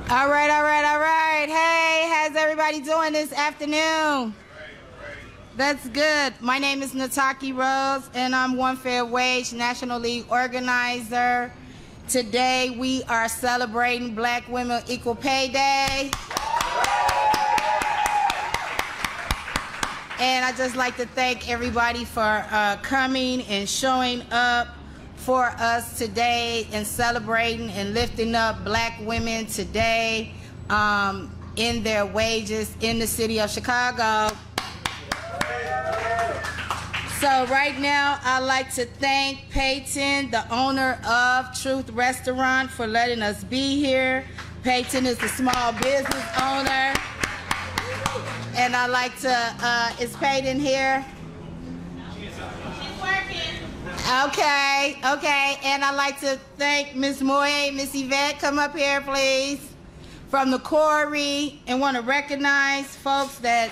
All right, all right, all right. Hey, how's everybody doing this afternoon? That's good. My name is Nataki Rose, and I'm One Fair Wage National League organizer. Today, we are celebrating Black Women Equal Pay Day. And I'd just like to thank everybody for coming and showing up for us today and celebrating and lifting up Black women today in their wages in the city of Chicago. So right now, I'd like to thank Peyton, the owner of Truth Restaurant, for letting us be here. Peyton is the small business owner. And I'd like to, is Peyton here? She's working. Okay, okay. And I'd like to thank Miss Moye, Miss Yvette, come up here, please, from the Corey, and want to recognize folks that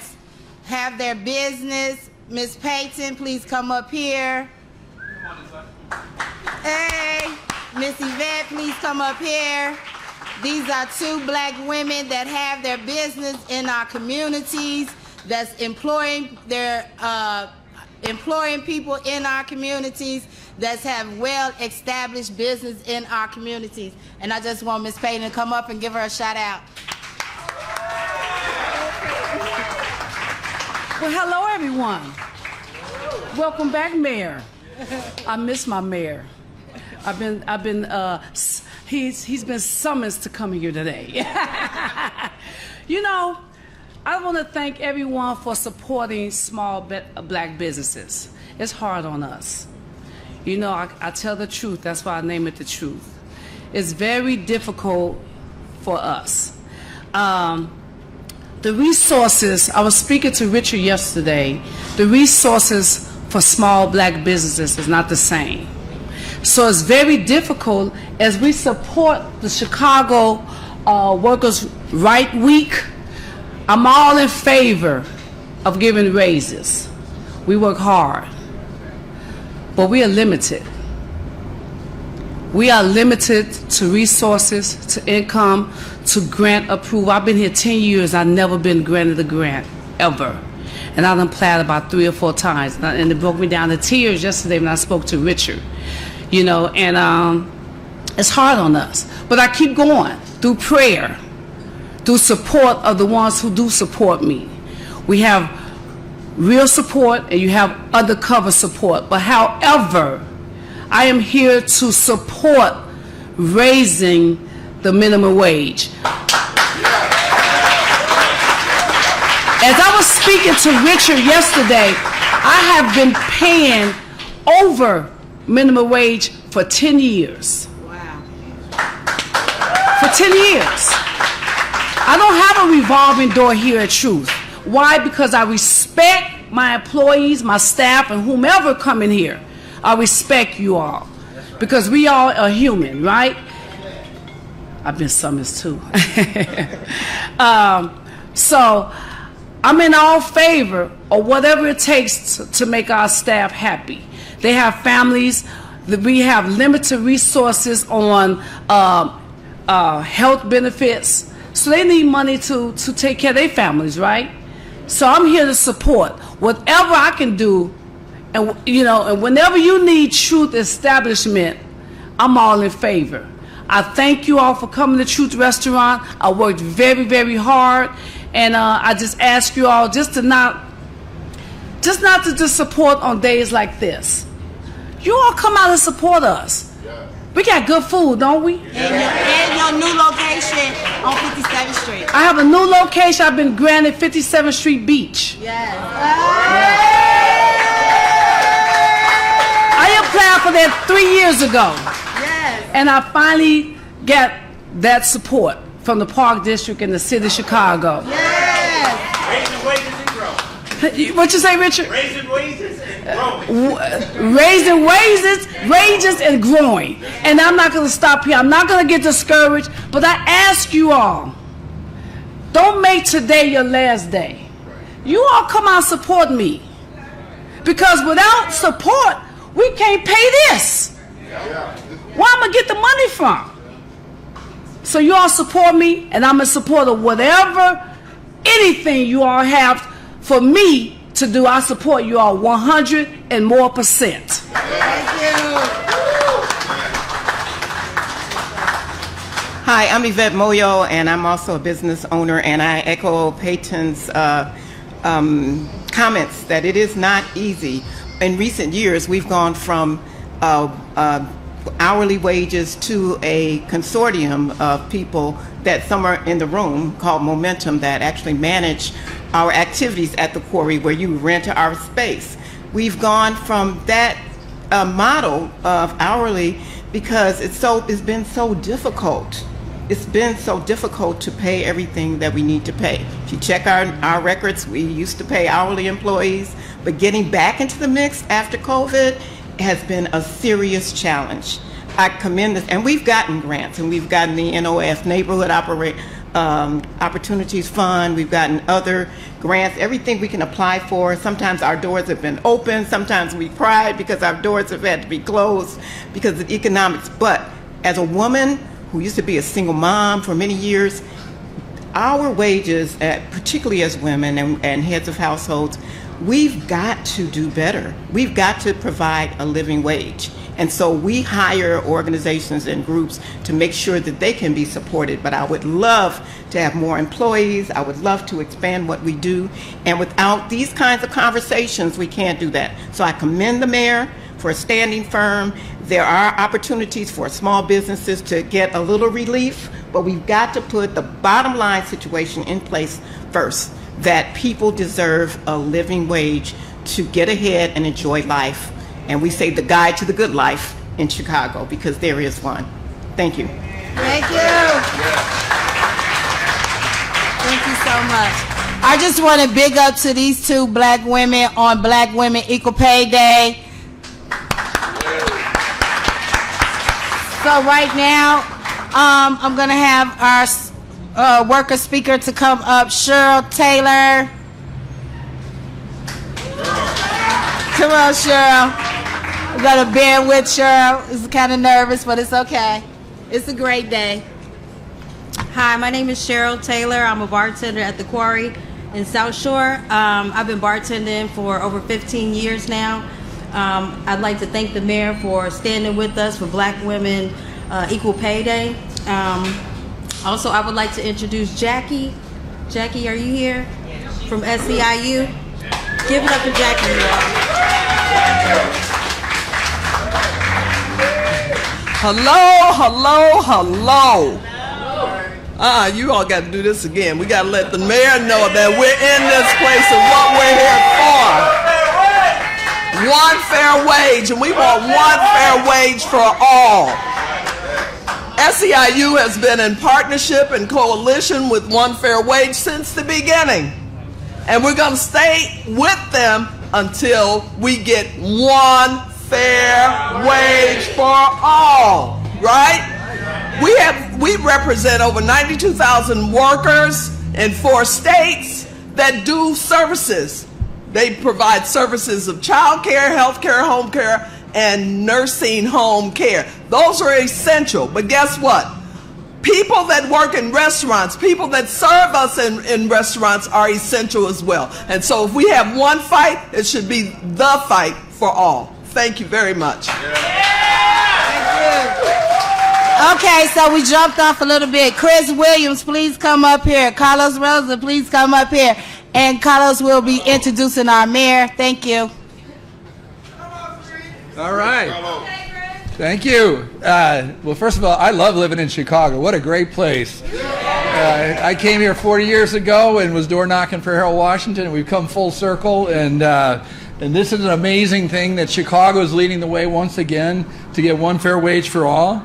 have their business. Miss Peyton, please come up here. Hey, Miss Yvette, please come up here. These are two Black women that have their business in our communities, that's employing people in our communities, that have well-established business in our communities. And I just want Miss Payton to come up and give her a shout out. Well, hello everyone. Welcome back, Mayor. I miss my mayor. He's been summoned to come here today. You know, I want to thank everyone for supporting small Black businesses. It's hard on us. You know, I tell the truth. That's why I name it the truth. It's very difficult for us. The resources, I was speaking to Richard yesterday, the resources for small Black businesses is not the same. So it's very difficult as we support the Chicago Workers' Right Week. I'm all in favor of giving raises. We work hard, but we are limited. We are limited to resources, to income, to grant approval. I've been here 10 years. I've never been granted a grant, ever. And I done applied about 3 or 4 times. And it broke me down to tears yesterday when I spoke to Richard. You know, and it's hard on us. But I keep going through prayer, through support of the ones who do support me. We have real support and you have undercover support. But however, I am here to support raising the minimum wage. As I was speaking to Richard yesterday, I have been paying over minimum wage for 10 years. Wow. For 10 years. I don't have a revolving door here at Truth. Why? Because I respect my employees, my staff, and whomever come in here. I respect you all. Because we all are human, right? I've been summoned too. So I'm in all favor of whatever it takes to make our staff happy. They have families. We have limited resources on health benefits. So they need money to take care of their families, right? So I'm here to support whatever I can do. And, you know, and whenever you need Truth establishment, I'm all in favor. I thank you all for coming to Truth Restaurant. I worked very, very hard. And I just ask you all just not to support on days like this. You all come out and support us. Yeah. We got good food, don't we? And your new location on 57th Street. I have a new location. I've been granted 57th Street Beach. Yes. I applied for that 3 years ago. Yes. And I finally got that support from the Park District in the city of Chicago. Yes. Raising wages and growing. What you say, Richard? Raising wages and growing. Raising wages and growing. And I'm not going to stop here. I'm not going to get discouraged. But I ask you all, don't make today your last day. You all come out and support me. Because without support, we can't pay this. Where am I going to get the money from? So you all support me, and I'm in support of whatever, anything you all have for me to do. I support you all 100% and more. Thank you. Hi, I'm Yvette Moyo, and I'm also a business owner, and I echo Peyton's comments that it is not easy. In recent years, we've gone from hourly wages to a consortium of people that some are in the room called Momentum that actually manage our activities at the quarry where you rent our space. We've gone from that model of hourly because it's been so difficult. It's been so difficult to pay everything that we need to pay. If you check our records, we used to pay hourly employees, but getting back into the mix after COVID has been a serious challenge. I commend this, and we've gotten grants, and we've gotten the NOF, Neighborhood Opportunities Fund, we've gotten other grants, everything we can apply for. Sometimes our doors have been open, sometimes we cried because our doors have had to be closed because of economics. But as a woman who used to be a single mom for many years, our wages, particularly as women and heads of households, we've got to do better. We've got to provide a living wage. And so we hire organizations and groups to make sure that they can be supported. But I would love to have more employees. I would love to expand what we do. And without these kinds of conversations, we can't do that. So I commend the mayor for standing firm. There are opportunities for small businesses to get a little relief, but we've got to put the bottom line situation in place first, that people deserve a living wage to get ahead and enjoy life. And we say the guide to the good life in Chicago because there is one. Thank you. Thank you. Thank you so much. I just want to big up to these two black women on Black Women Equal Pay Day. So right now, I'm going to have our worker speaker to come up, Cheryl Taylor. Come on, Cheryl. We got to bear with Cheryl. It's kind of nervous, but it's okay. It's a great day. Hi, my name is Cheryl Taylor. I'm a bartender at the Quarry in South Shore. I've been bartending for over 15 years now. I'd like to thank the mayor for standing with us for Black Women Equal Pay Day. Also, I would like to introduce Jackie. Jackie, are you here? From SEIU? Give it up for Jackie, y'all. Hello, hello, hello. You all got to do this again. We got to let the mayor know that we're in this place and what we're here for. One fair wage, and we want one fair wage for all. SEIU has been in partnership and coalition with One Fair Wage since the beginning. And we're going to stay with them until we get one fair wage for all, right? We represent over 92,000 workers in 4 states that do services. They provide services of child care, health care, home care, and nursing home care. Those are essential, but guess what? People that work in restaurants, people that serve us in restaurants are essential as well. And so if we have one fight, it should be the fight for all. Thank you very much. Okay, so we jumped off a little bit. Chris Williams, please come up here. Carlos Rosa, please come up here. And Carlos will be introducing our mayor. Thank you. All right. Thank you. Well, first of all, I love living in Chicago. What a great place. I came here 40 years ago and was door knocking for Harold Washington, and we've come full circle. And this is an amazing thing that Chicago is leading the way once again to get one fair wage for all.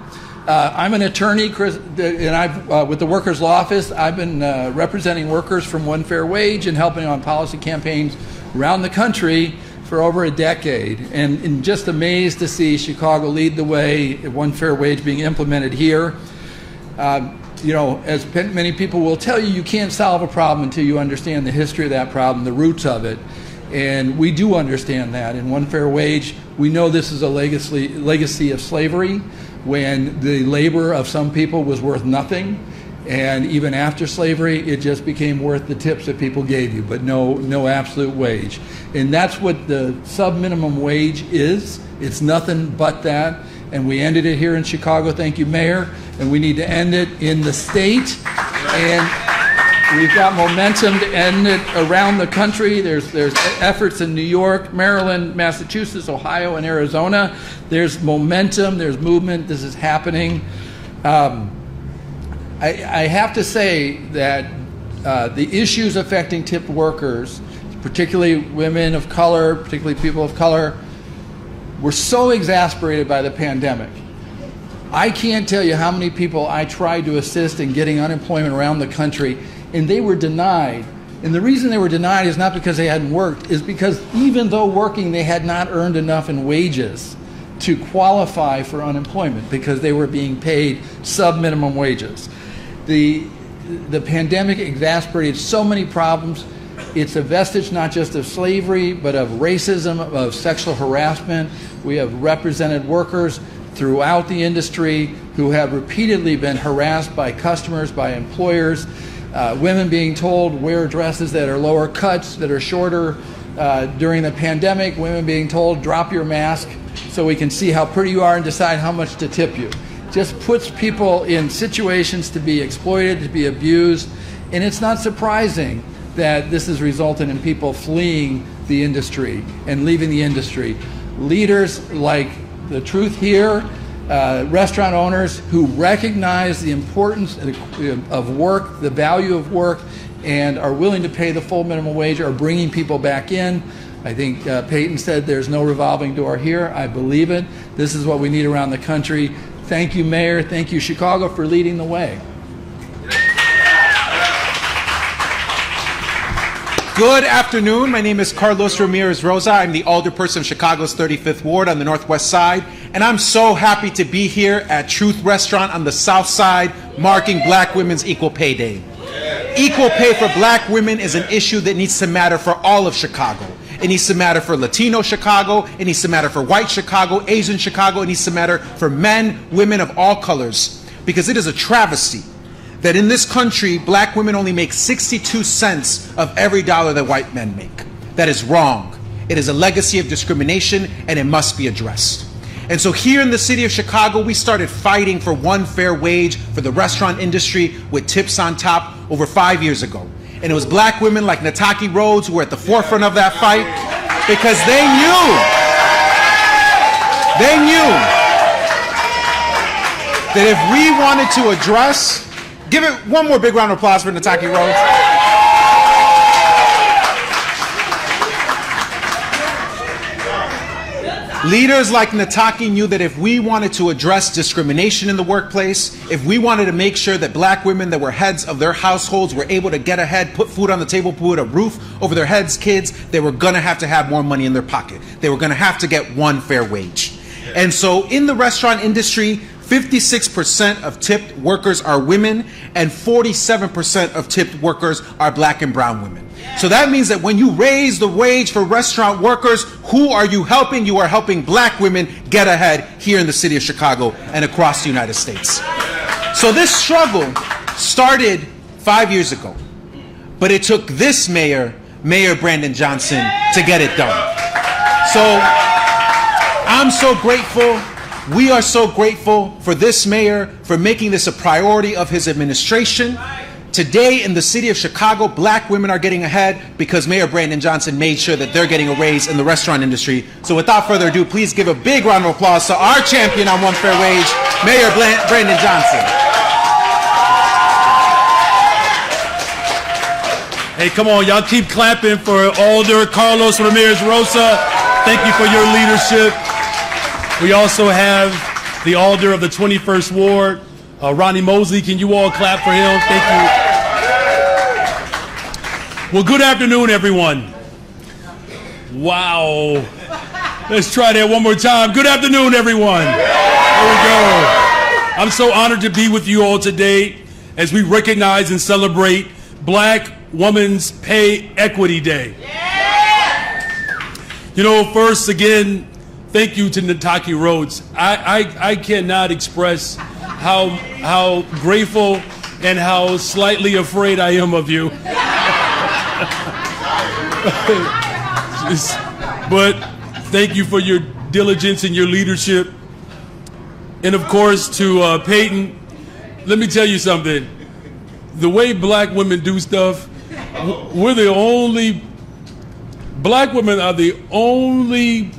I'm an attorney, Chris, and I've with the Workers' Law Office. I've been representing workers from One Fair Wage and helping on policy campaigns around the country for over a decade, and just amazed to see Chicago lead the way, One Fair Wage being implemented here. You know, as many people will tell you, you can't solve a problem until you understand the history of that problem, the roots of it. And we do understand that. In One Fair Wage, we know this is a legacy of slavery. when the labor of some people was worth nothing. And even after slavery, it just became worth the tips that people gave you, but no absolute wage. And that's what the sub-minimum wage is. It's nothing but that. And we ended it here in Chicago. Thank you, Mayor. And we need to end it in the state. And we've got momentum to end it around the country. There's efforts in New York, Maryland, Massachusetts, Ohio, and Arizona. There's momentum. There's movement. This is happening. I have to say that the issues affecting tipped workers, particularly women of color, particularly people of color, were so exasperated by the pandemic. I can't tell you how many people I tried to assist in getting unemployment around the country, and they were denied. And the reason they were denied is not because they hadn't worked, is because even though working, they had not earned enough in wages to qualify for unemployment because they were being paid sub-minimum wages. The pandemic exacerbated so many problems. It's a vestige not just of slavery, but of racism, of sexual harassment. We have represented workers throughout the industry who have repeatedly been harassed by customers, by employers, women being told wear dresses that are lower cuts, that are shorter during the pandemic, women being told drop your mask so we can see how pretty you are and decide how much to tip you. Just puts people in situations to be exploited, to be abused, and it's not surprising that this has resulted in people fleeing the industry and leaving the industry. Leaders like The Truth Here, restaurant owners who recognize the importance of work, the value of work, and are willing to pay the full minimum wage are bringing people back in. I think Peyton said there's no revolving door here. I believe it. This is what we need around the country. Thank you, Mayor. Thank you, Chicago, for leading the way. Good afternoon. My name is Carlos Ramirez Rosa. I'm the alderperson of Chicago's 35th Ward on the Northwest Side, and I'm so happy to be here at Truth Restaurant on the South Side, marking Black Women's Equal Pay Day. Equal pay for Black women is an issue that needs to matter for all of Chicago. It needs to matter for Latino Chicago. It needs to matter for white Chicago, Asian Chicago. It needs to matter for men, women of all colors, because it is a travesty that in this country, Black women only make 62 cents of every dollar that white men make. That is wrong. It is a legacy of discrimination, and it must be addressed. And so here in the city of Chicago, we started fighting for one fair wage for the restaurant industry with tips on top over 5 years ago. And it was Black women like Nataki Rhodes who were at the forefront of that fight, because they knew that if we wanted to address, give it one more big round of applause for Nataki Rhodes. Leaders like Nataki knew that if we wanted to address discrimination in the workplace, if we wanted to make sure that Black women that were heads of their households were able to get ahead, put food on the table, put a roof over their heads, kids, they were going to have more money in their pocket. They were going to have to get one fair wage. And so in the restaurant industry, 56% of tipped workers are women, and 47% of tipped workers are Black and brown women. So that means that when you raise the wage for restaurant workers, who are you helping? You are helping Black women get ahead here in the city of Chicago and across the United States. So this struggle started 5 years ago, but it took this mayor, Mayor Brandon Johnson, to get it done. So I'm so grateful. We are so grateful for this mayor for making this a priority of his administration. Today in the city of Chicago, Black women are getting ahead because Mayor Brandon Johnson made sure that they're getting a raise in the restaurant industry. So without further ado, please give a big round of applause to our champion on one fair wage, Mayor Brandon Johnson. Hey, come on, y'all keep clapping for Alder Carlos Ramirez Rosa. Thank you for your leadership. We also have the Alder of the 21st Ward, Ronnie Mosley. Can you all clap for him? Thank you. Well, good afternoon, everyone. Wow. Let's try that one more time. Good afternoon, everyone. There we go. I'm so honored to be with you all today as we recognize and celebrate Black Women's Pay Equity Day. You know, first, again, thank you to Nataki Rhodes. I cannot express how grateful and how slightly afraid I am of you. But thank you for your diligence and your leadership. And of course to Peyton, let me tell you something. The way black women do stuff, black women are the only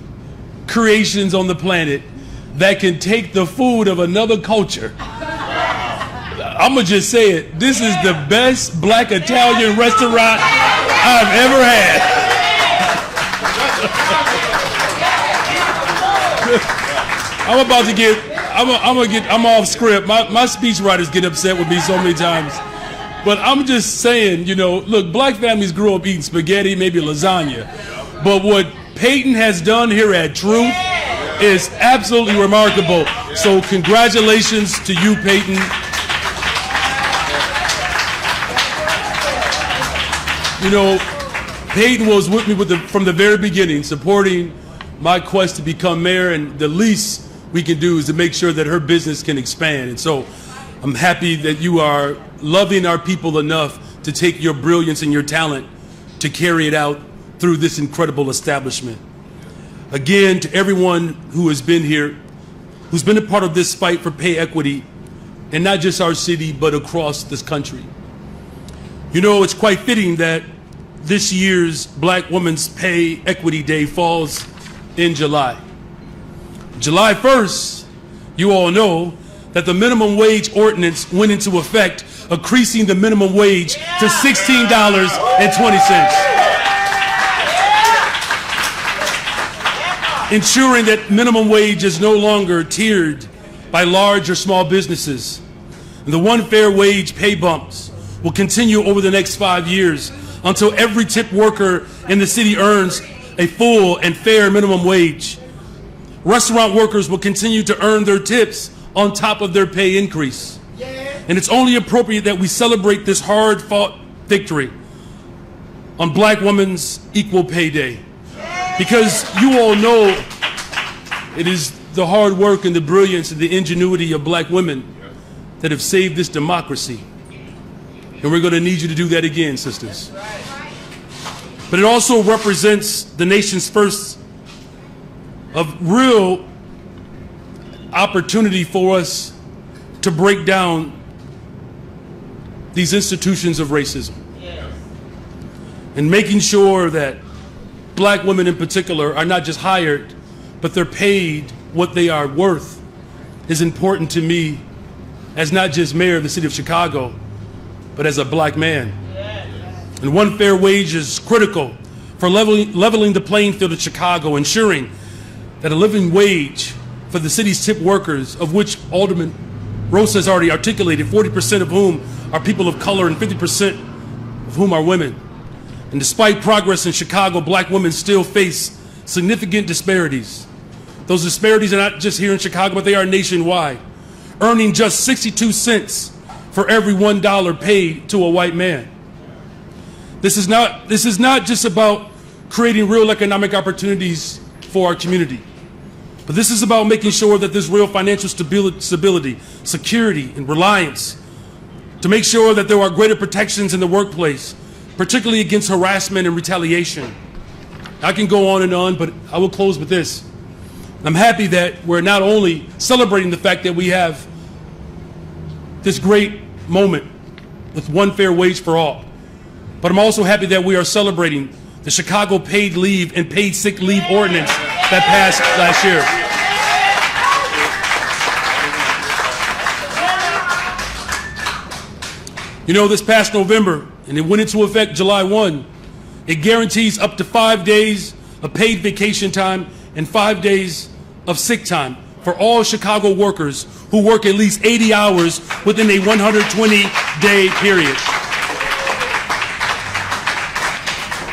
creations on the planet that can take the food of another culture. I'm gonna just say it. This is the best black Italian restaurant I've ever had. I'm off script. My speechwriters get upset with me so many times. But I'm just saying, look, black families grew up eating spaghetti, maybe lasagna. But what Peyton has done here at Truth is absolutely remarkable. So congratulations to you, Peyton. Peyton was with me from the very beginning, supporting my quest to become mayor, and the least we can do is to make sure that her business can expand. And so I'm happy that you are loving our people enough to take your brilliance and your talent to carry it out through this incredible establishment. Again, to everyone who has been here, who's been a part of this fight for pay equity, and not just our city, but across this country. It's quite fitting that this year's Black Women's Pay Equity Day falls in July. July 1st, you all know that the minimum wage ordinance went into effect, increasing the minimum wage to $16.20. Ensuring that minimum wage is no longer tiered by large or small businesses. And the one fair wage pay bumps will continue over the next 5 years until every tip worker in the city earns a full and fair minimum wage. Restaurant workers will continue to earn their tips on top of their pay increase. And it's only appropriate that we celebrate this hard-fought victory on Black Women's Equal Pay Day. Because you all know it is the hard work and the brilliance and the ingenuity of black women that have saved this democracy. And we're going to need you to do that again, sisters. But it also represents the nation's first of real opportunity for us to break down these institutions of racism. And making sure that black women in particular are not just hired, but they're paid what they are worth is important to me as not just mayor of the city of Chicago, but as a black man. And one fair wage is critical for leveling the playing field of Chicago, ensuring that a living wage for the city's tip workers, of which Alderman Rosa has already articulated, 40% of whom are people of color and 50% of whom are women. And despite progress in Chicago, black women still face significant disparities. Those disparities are not just here in Chicago, but they are nationwide, earning just 62 cents for every $1 paid to a white man. This is not just about creating real economic opportunities for our community, but this is about making sure that there's real financial stability, security, and reliance to make sure that there are greater protections in the workplace, particularly against harassment and retaliation. I can go on, but I will close with this. I'm happy that we're not only celebrating the fact that we have this great moment with one fair wage for all, but I'm also happy that we are celebrating the Chicago paid leave and paid sick leave ordinance that passed last year. This past November, and it went into effect July 1, it guarantees up to 5 days of paid vacation time and 5 days of sick time for all Chicago workers who work at least 80 hours within a 120-day period.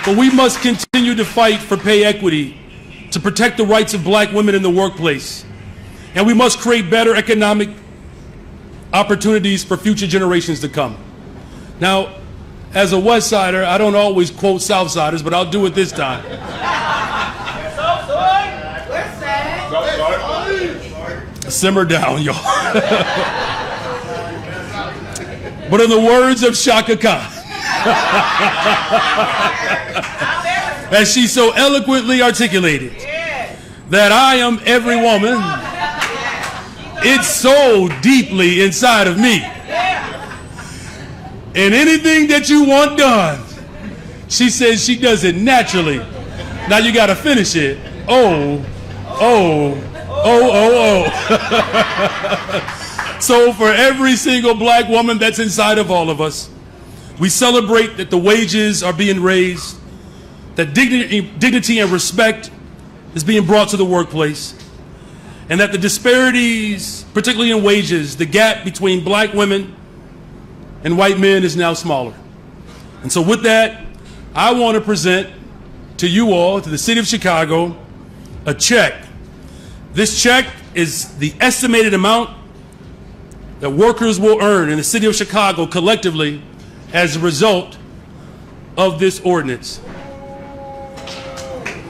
But we must continue to fight for pay equity to protect the rights of black women in the workplace. And we must create better economic opportunities for future generations to come. Now, as a West Sider, I don't always quote South Siders, but I'll do it this time. Simmer down, y'all. But in the words of Shaka Khan, as she so eloquently articulated, that I am every woman, it's so deeply inside of me. And anything that you want done, she says she does it naturally. Now you got to finish it. Oh. So for every single black woman that's inside of all of us, we celebrate that the wages are being raised, that dignity and respect is being brought to the workplace, and that the disparities, particularly in wages, the gap between black women and white men is now smaller. And so with that, I want to present to you all, to the city of Chicago, a check. This check is the estimated amount that workers will earn in the city of Chicago collectively as a result of this ordinance.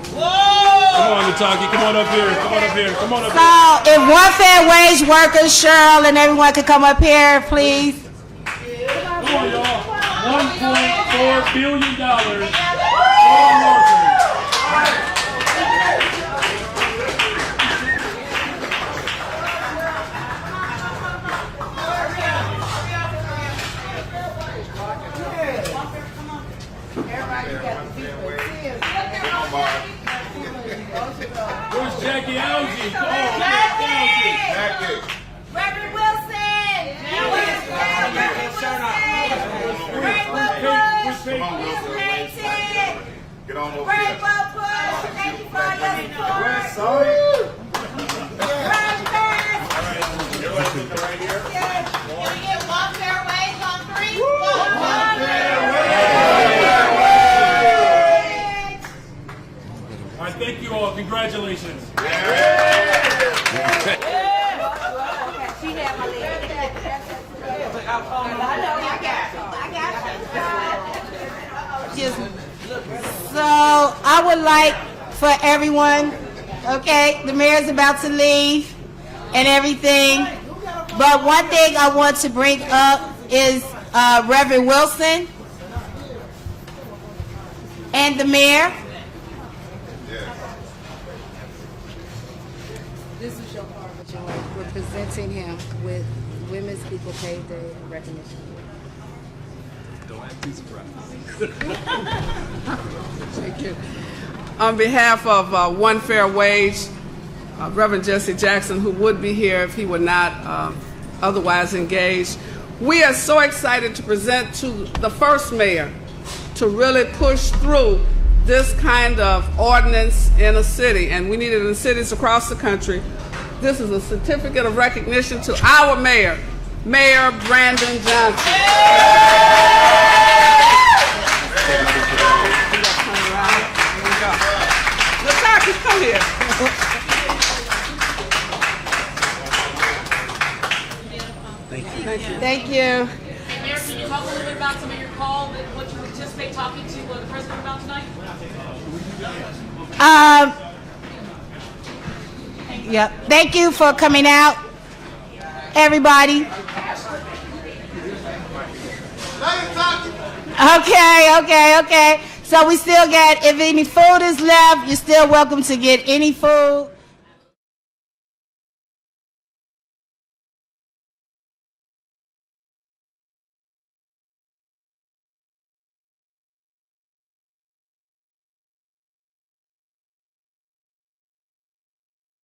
Come on, Nataki, come on up here, come on up here, come on up here. So, if one fair wage workers, Cheryl, and everyone could come up here, please. Come on, y'all. $1.4 billion for workers. Where's Jackie Algie? Come on, Jackie! Reverend Wilson! Get on over Great here. push! Thank you for your support! Sorry. Breakfast! Right here. Can we get one fair wage on three? All right, thank you all. Congratulations. So I would like for everyone, okay, the mayor's about to leave and everything, but one thing I want to bring up is Reverend Wilson and the mayor. This is your part of joy. We're presenting him with Women's Equal Pay Day recognition. Don't act too surprised. Thank you. On behalf of One Fair Wage, Reverend Jesse Jackson, who would be here if he were not otherwise engaged, we are so excited to present to the first mayor to really push through this kind of ordinance in a city, and we need it in cities across the country. This is a certificate of recognition to our mayor, Mayor Brandon Johnson. Nataki, come here. Thank you. Mayor, can you talk a little bit about some of your call, what you anticipate talking to the president about tonight? Yep. Thank you for coming out, everybody. Okay. So we still got, if any food is left, you're still welcome to get any food.